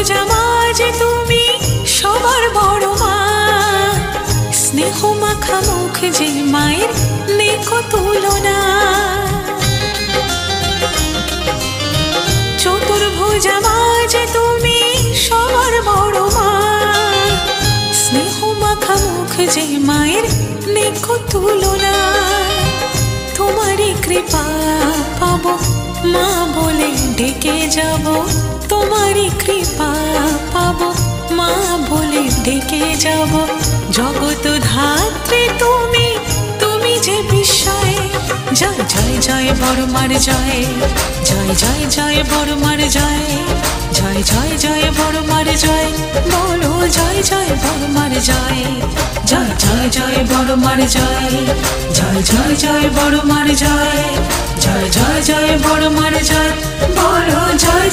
ভোজা মা যে তুমি সবার বড় মা, স্নেহ মাখা মুখ যে মায়ের নেকো তুলনা। চতুর্ভুজা মা যে তুমি সবার বড় মা, স্নেহ মাখা মুখ যে মায়ের নেকো তুলনা। তোমারই কৃপা পাবো মা বলে ডেকে যাব, তোমারই কৃপা পাবো মা বলে ডেকে যাব। জগৎ ধাত্রী তুমি, তুমি যে বিস্ময়ে। জয় জয় জয় বড়মার জয়, জয় জয় জয় বড়মার জয়, জয় জয় জয় বড়মার জয়, বলো জয় জয় বড়মার জয়। জয় জয় জয় বড়মার জয়, জয় জয় জয় বড়মার জয়, জয় জয় জয় বড়মার জয়, বলো জয়।